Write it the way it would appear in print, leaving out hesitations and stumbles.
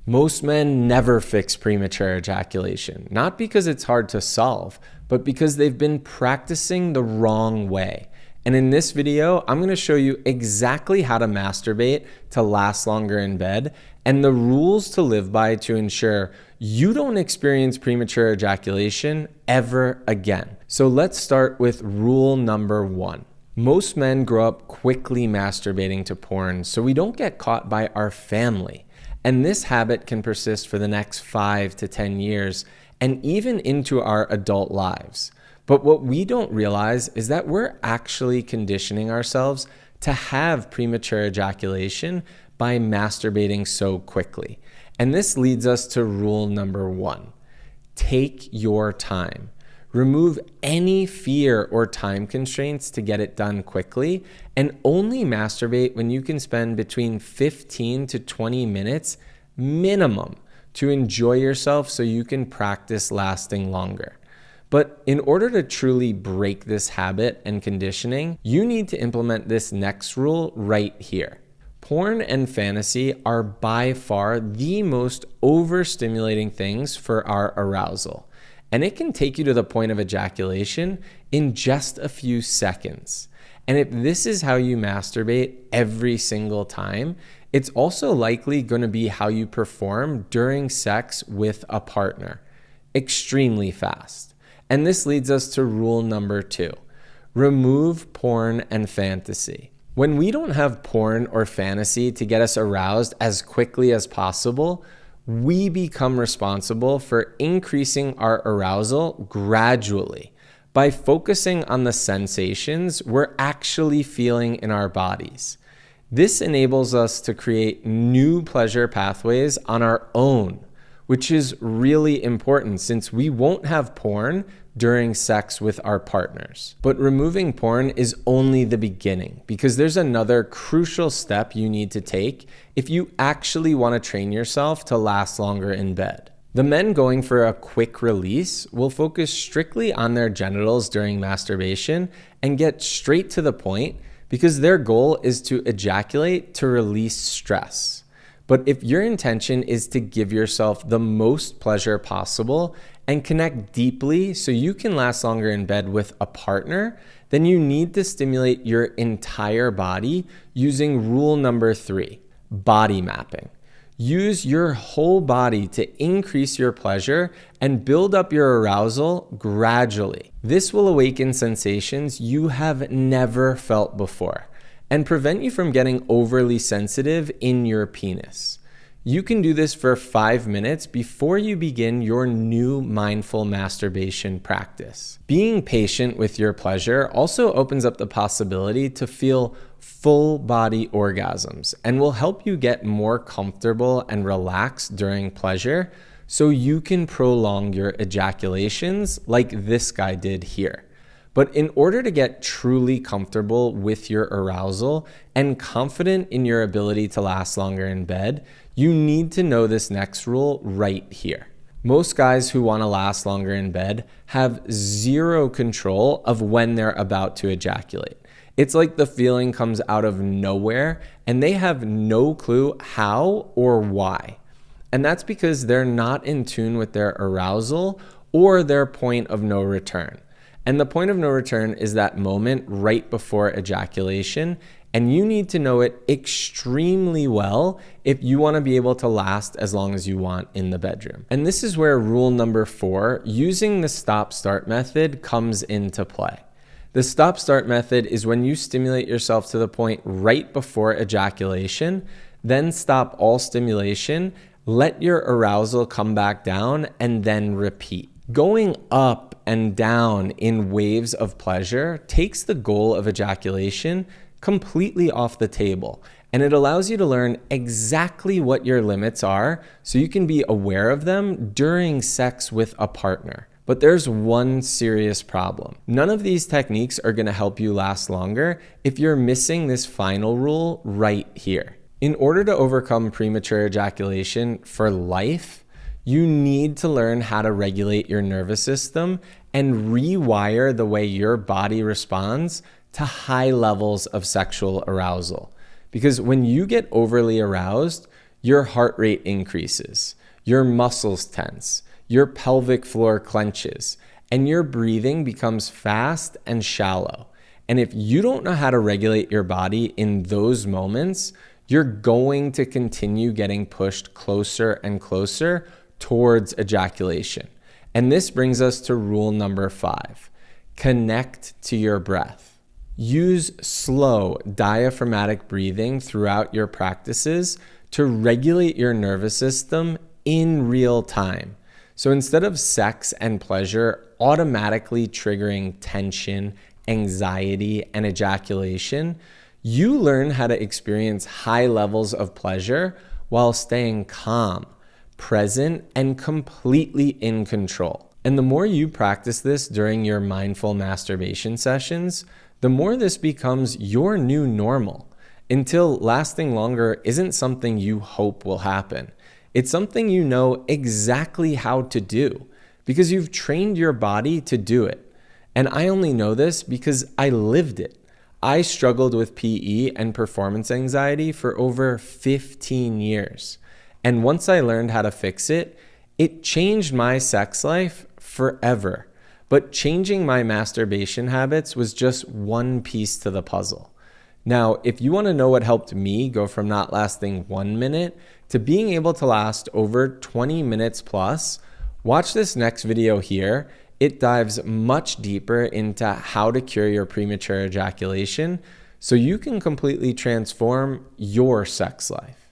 Most men never fix premature ejaculation, not because it's hard to solve, but because they've been practicing the wrong way. And in this video, I'm going to show you exactly how to masturbate to last longer in bed and the rules to live by to ensure you don't experience premature ejaculation ever again. So let's start with rule number 1. Most men grow up quickly masturbating to porn, so we don't get caught by our family. And this habit can persist for the next 5 to 10 years and even into our adult lives. But what we don't realize is that we're actually conditioning ourselves to have premature ejaculation by masturbating so quickly. And this leads us to rule number 1. Take your time. Remove any fear or time constraints to get it done quickly, and only masturbate when you can spend between 15 to 20 minutes minimum to enjoy yourself so you can practice lasting longer. But in order to truly break this habit and conditioning, you need to implement this next rule right here. Porn and fantasy are by far the most overstimulating things for our arousal. And it can take you to the point of ejaculation in just a few seconds. And if this is how you masturbate every single time, it's also likely going to be how you perform during sex with a partner. Extremely fast. And this leads us to rule number 2. Remove porn and fantasy. When we don't have porn or fantasy to get us aroused as quickly as possible, we become responsible for increasing our arousal gradually by focusing on the sensations we're actually feeling in our bodies. This enables us to create new pleasure pathways on our own, which is really important since we won't have porn during sex with our partners. But removing porn is only the beginning because there's another crucial step you need to take if you actually want to train yourself to last longer in bed. The men going for a quick release will focus strictly on their genitals during masturbation and get straight to the point because their goal is to ejaculate to release stress. But if your intention is to give yourself the most pleasure possible and connect deeply so you can last longer in bed with a partner, then you need to stimulate your entire body using rule number 3, body mapping. Use your whole body to increase your pleasure and build up your arousal gradually. This will awaken sensations you have never felt before and prevent you from getting overly sensitive in your penis. You can do this for 5 minutes before you begin your new mindful masturbation practice. Being patient with your pleasure also opens up the possibility to feel full body orgasms and will help you get more comfortable and relaxed during pleasure so you can prolong your ejaculations like this guy did here. But in order to get truly comfortable with your arousal and confident in your ability to last longer in bed, you need to know this next rule right here. Most guys who want to last longer in bed have zero control of when they're about to ejaculate. It's like the feeling comes out of nowhere and they have no clue how or why. And that's because they're not in tune with their arousal or their point of no return. And the point of no return is that moment right before ejaculation, and you need to know it extremely well if you want to be able to last as long as you want in the bedroom. And this is where rule number 4, using the stop-start method, comes into play. The stop-start method is when you stimulate yourself to the point right before ejaculation, then stop all stimulation, let your arousal come back down, and then repeat. Going up and down in waves of pleasure takes the goal of ejaculation completely off the table, and it allows you to learn exactly what your limits are so you can be aware of them during sex with a partner. But there's one serious problem. None of these techniques are going to help you last longer if you're missing this final rule right here. In order to overcome premature ejaculation for life, you need to learn how to regulate your nervous system and rewire the way your body responds to high levels of sexual arousal. Because when you get overly aroused, your heart rate increases, your muscles tense, your pelvic floor clenches, and your breathing becomes fast and shallow. And if you don't know how to regulate your body in those moments, you're going to continue getting pushed closer and closer towards ejaculation. And this brings us to rule number 5. Connect to your breath. Use slow diaphragmatic breathing throughout your practices to regulate your nervous system in real time. So instead of sex and pleasure automatically triggering tension, anxiety, and ejaculation, you learn how to experience high levels of pleasure while staying calm, present, and completely in control. And the more you practice this during your mindful masturbation sessions, the more this becomes your new normal, until lasting longer isn't something you hope will happen. It's something you know exactly how to do because you've trained your body to do it. And I only know this because I lived it. I struggled with PE and performance anxiety for over 15 years. And once I learned how to fix it, it changed my sex life forever. But changing my masturbation habits was just one piece to the puzzle. Now, if you want to know what helped me go from not lasting 1 minute to being able to last over 20 minutes plus, watch this next video here. It dives much deeper into how to cure your premature ejaculation so you can completely transform your sex life.